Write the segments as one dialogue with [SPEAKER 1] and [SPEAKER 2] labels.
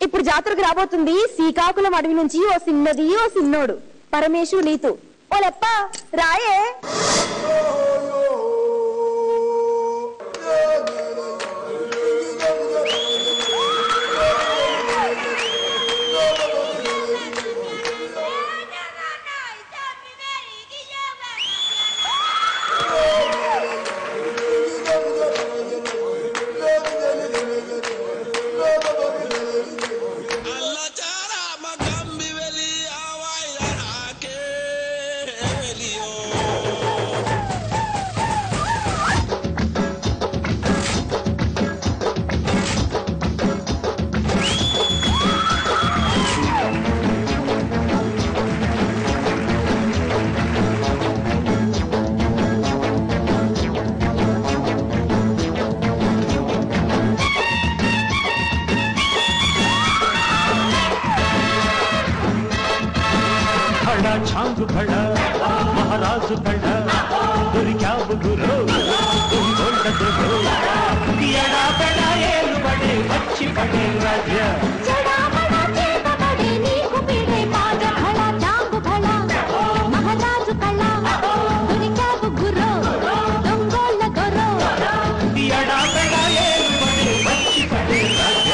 [SPEAKER 1] ఇప్పుడు జాతరకు రాబోతుంది శ్రీకాకుళం అడవి నుంచి ఓ సిన్నది ఓ సిన్నోడు పరమేశు నీతు ఓ లెప్ప రాయే.
[SPEAKER 2] छांग खड़ा महाराज खड़ा दुर्गाव गुरु तुम बोल दो एड़ा बड़ा एलु बड़े बच्ची बड़े राज्य
[SPEAKER 3] जड़ा बड़ा चेता बड़े नीकु पीड़े पाज खड़ा चांग खड़ा महाराज खड़ा दुर्गाव गुरु तुम बोल दो
[SPEAKER 2] एड़ा बड़ा एलु बड़े बच्ची बड़े राज्य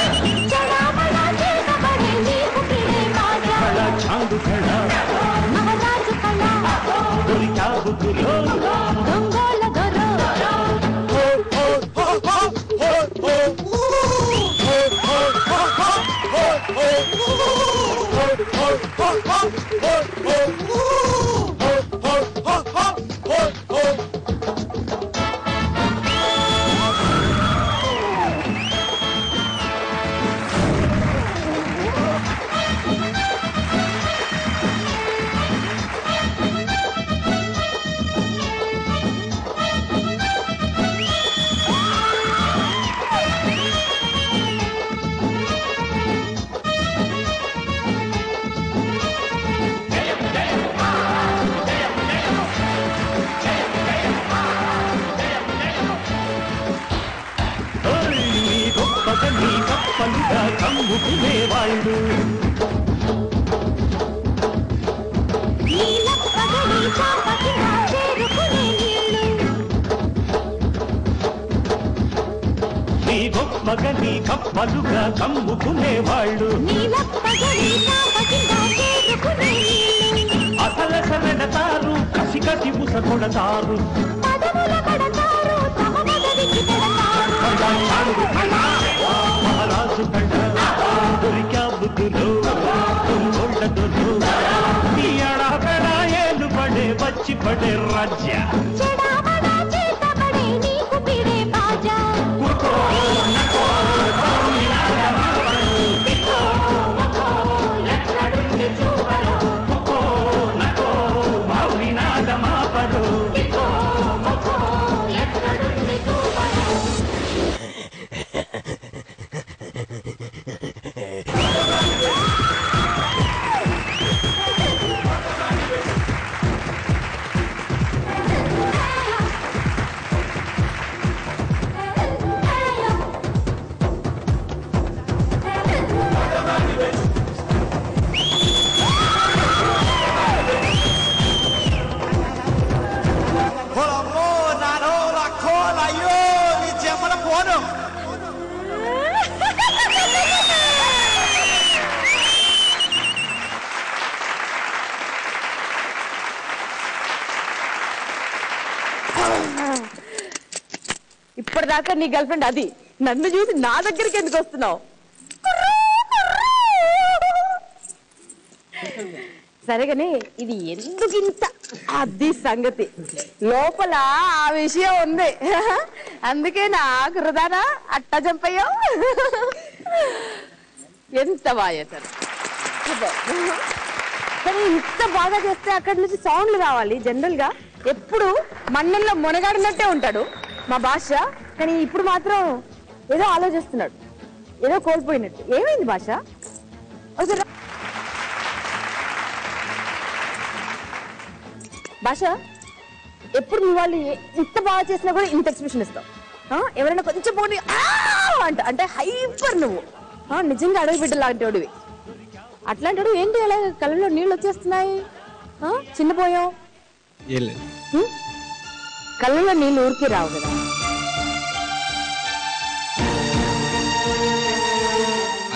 [SPEAKER 3] जड़ा बड़ा चेता बड़े नीकु पीड़े पाज
[SPEAKER 2] खड़ा छांग खड़ा మగని కప్పలుగా కమ్ముకునే వాళ్ళు అసల సరడతారు కసి కసి ముస కొడతారు మహారాజు కండ దొరికా బుద్ధులు తుంగొండదులు ఈ అడబెడ ఏలు పడే వచ్చి పడే రాజ్య
[SPEAKER 1] ఇప్పటిదాకా నీ గర్ల్ ఫ్రెండ్ అది నన్ను చూసి నా దగ్గరికి ఎందుకు వస్తున్నావు? సరేగానే ఇది ఎందుకు ఇంత అది సంగతి లోపల ఆ విషయం ఉంది. అందుకే నాకు హృదయన అట్టా చంపయ్యో. ఎంత బాగా చేశారు. కానీ ఇంత బాగా చేస్తే అక్కడి నుంచి సౌండ్లు రావాలి. జనరల్ గా ఎప్పుడు మన్నల్లో మునగాడినట్టే ఉంటాడు మా భాష. కానీ ఇప్పుడు మాత్రం ఏదో ఆలోచిస్తున్నాడు, ఏదో కోల్పోయినట్టు. ఏమైంది భాష? భాష ఎప్పుడు మీ వాళ్ళు ఇంత బాగా చేసినా కూడా ఇంత ఎక్స్ప్రెషన్ ఇస్తావు. ఎవరైనా కొంచెం పోటీ అంటే హైపర్ నువ్వు నిజంగా అడవి బిడ్డ లాంటి వాడివి. అట్లాంటి వాడు ఏంటి అలా కళ్ళలో నీళ్ళు వచ్చేస్తున్నాయి? చిన్నపోయావు, కళ్ళలో నీళ్ళు ఊరికి రావు కదా.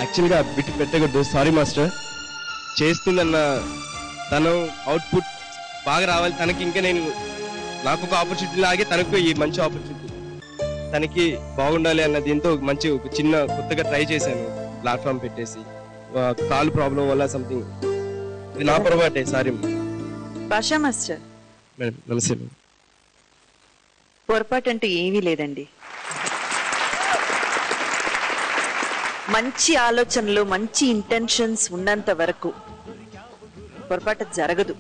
[SPEAKER 4] యాక్చువల్గా బిట్ పెట్టకూడదు, సారీ మాస్టర్. చేస్తుందన్న తను అవుట్పుట్ బాగా రావాలి తనకి. ఇంకా నాకు ఒక ఆపర్చునిటీ లాగే తనకు ఈ మంచి ఆపర్చునిటీ తనకి బాగుండాలి అన్న దీంతో మంచి ఒక చిన్న కొత్తగా ట్రై చేశాను. ప్లాట్ఫామ్ పెట్టేసి కాల్ ప్రాబ్లం వల్ల సంథింగ్ ఇది నా పొరపాటే, సారీ.
[SPEAKER 5] భాషా మాస్టర్
[SPEAKER 4] మేడం నమస్తే.
[SPEAKER 5] పొరపాటు అంటూ ఏమీ లేదండి. మంచి ఆలోచనలు మంచి ఇంటెన్షన్స్ ఉన్నంత వరకు పొరపాటు జరగదు.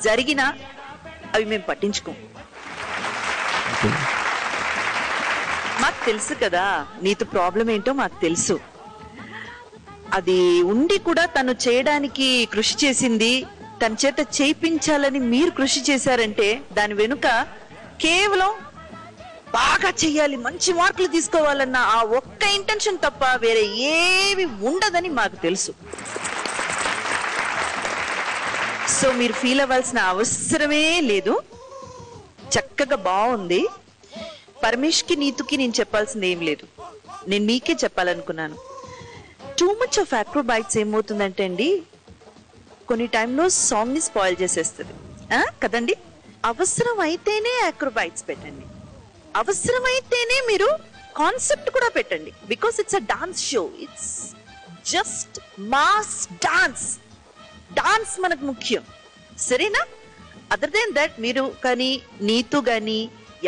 [SPEAKER 5] జరిగినా అవి మేము పట్టించుకోం. మాకు తెలుసు కదా నీతో ప్రాబ్లం ఏంటో మాకు తెలుసు. అది ఉండి కూడా తను చేయడానికి కృషి చేసింది, తన చేత చేయించాలని మీరు కృషి చేశారంటే దాని వెనుక కేవలం బాగా చెయ్యాలి, మంచి మార్కులు తీసుకోవాలన్న ఆ ఒక్క ఇంటెన్షన్ తప్ప వేరే ఏవి ఉండదని మాకు తెలుసు. సో మీరు ఫీల్ అవ్వాల్సిన అవసరమే లేదు. చక్కగా బాగుంది. పరమేష్కి నీతుకి నేను చెప్పాల్సింది ఏం లేదు, నేను మీకే చెప్పాలనుకున్నాను. టూ మచ్ ఆఫ్ అక్రోబైట్స్ ఏమవుతుందంటే అండి కొన్ని టైంలో సాంగ్ ని స్పాయిల్ చేసేస్తుంది కదండి. అవసరం అయితేనే అక్రోబైట్స్ పెట్టండి, అవసరమైతేనే మీరు కాన్సెప్ట్ కూడా పెట్టండి. Because it's a dance show, it's just mass dance. Dance మనకు ముఖ్యం, సరేనా? అదర్ దెన్ దట్ మీరు కానీ నీతో కానీ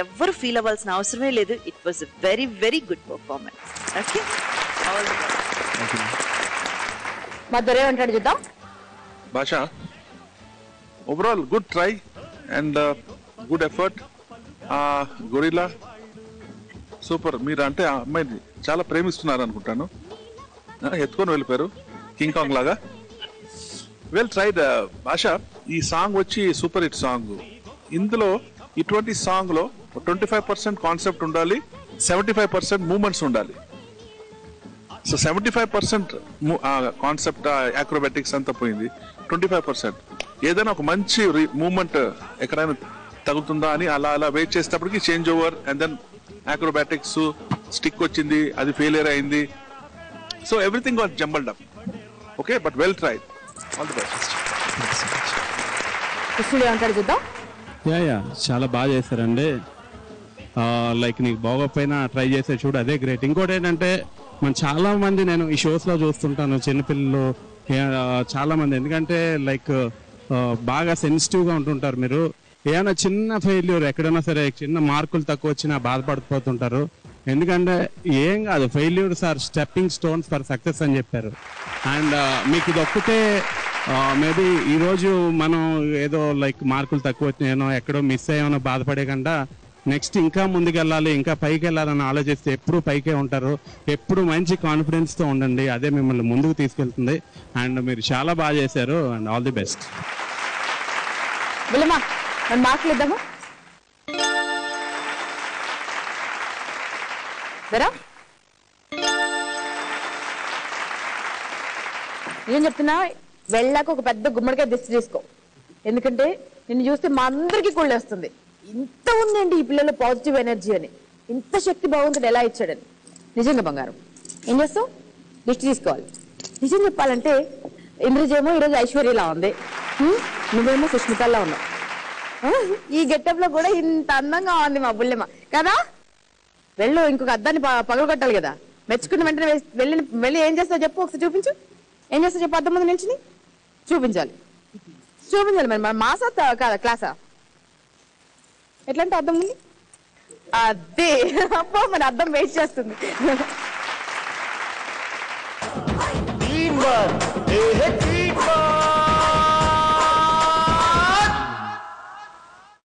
[SPEAKER 5] ఎవ్వరు ఫీల్ అవ్వాల్సిన అవసరమే లేదు. It was a very very good performance. Okay, all the best.
[SPEAKER 1] మా దొరేమంటాడు చూద్దాం.
[SPEAKER 6] Bhasha, overall good try and good effort. Gorilla super. మీరు అంటే ఆ అమ్మాయిని చాలా ప్రేమిస్తున్నారు అనుకుంటాను. ఎత్తుకొని వెళ్ళిపోయారు కింగ్ కాంగ్ లాగా. Well tried Bhasha. ఈ సాంగ్ వచ్చి సూపర్ హిట్ సాంగ్. ఇందులో ఇటువంటి సాంగ్ లో 25% కాన్సెప్ట్ ఉండాలి, 75% మూమెంట్స్ ఉండాలి. సో 75% కాన్సెప్ట్ అక్రోబాటిక్స్ అంతా పోయింది. 25% ఏదైనా ఒక మంచి మూమెంట్ ఎక్కడైనా తగులుతుందా అని అలా వెయిట్ చేసేటప్పటికి change over and then acrobatics stick వచ్చింది, అది ఫెయిలియర్ అయింది. So everything was jumbled up. Okay, but well tried. All the best.
[SPEAKER 1] కృష్ణుడు ఏమంటాడు చూద్దాం.
[SPEAKER 7] యా చాలా బాగా చేశారండి. లైక్ నీకు బాగోపోయినా ట్రై చేసే చూడు, అదే గ్రేట్. ఇంకోటి ఏంటంటే మనం చాలా మంది నేను ఈ షోస్ లో చూస్తుంటాను చిన్నపిల్లలు చాలా మంది, ఎందుకంటే లైక్ బాగా సెన్సిటివ్ గా ఉంటుంటారు. మీరు ఏమైనా చిన్న ఫెయిల్యూర్ ఎక్కడైనా సరే చిన్న మార్కులు తక్కువ వచ్చినా బాధపడిపోతుంటారు. ఎందుకంటే ఏం కాదు, failures are stepping stones for success అని చెప్పారు. అండ్ మీకు ఇది ఒక్కటే మేబీ ఈరోజు మనం ఏదో లైక్ మార్కులు తక్కువ వచ్చినాయనో ఎక్కడో మిస్ అయ్యామనో బాధపడే కంటే నెక్స్ట్ ఇంకా ముందుకెళ్ళాలి, ఇంకా పైకి వెళ్ళాలని ఆలోచిస్తే ఎప్పుడు పైకే ఉంటారు. ఎప్పుడు మంచి కాన్ఫిడెన్స్ తో ఉండండి, అదే మిమ్మల్ని ముందుకు తీసుకెళ్తుంది. అండ్ మీరు చాలా బాగా చేశారు అండ్ ఆల్ ది బెస్ట్.
[SPEAKER 1] మార్కులు ఇద్దామా? నేను చెప్తున్నా, వెళ్ళాక ఒక పెద్ద గుమ్మడికాయ దిష్టి తీసుకో. ఎందుకంటే నిన్ను చూస్తే మా అందరికీ కుళ్ళేస్తుంది. ఇంత ఉందండి ఈ పిల్లలు పాజిటివ్ ఎనర్జీ అని, ఇంత శక్తి భగవంతుడు ఎలా ఇచ్చాడని. నిజంగా బంగారం ఏం చేస్తావు? దిష్టి తీసుకోవాలి. నిజం చెప్పాలంటే ఇంద్రజేమో ఈరోజు ఐశ్వర్యలా ఉంది, నువ్వేమో సుష్మితల్లా ఉన్నావు. ఈ గెటప్ లో కూడా ఇంత అందంగా ఉంది మా బుల్లెమ్మ కదా. వెళ్ళు, ఇంకొక అద్దాన్ని పగలగొట్టాలి కదా. మెచ్చుకున్న వెంటనే వెళ్ళి ఏం చేస్తావు చెప్పు, ఒకసారి చూపించు. ఏం చేస్తావు చెప్పు, అద్దం ముందు నిల్చుని చూపించాలి. మరి మాసా కాదా క్లాసా? ఎట్లంటే అద్దం ఉంది అదే. అబ్బో మన అద్దం వెయిట్ చేస్తుంది.
[SPEAKER 2] Team work,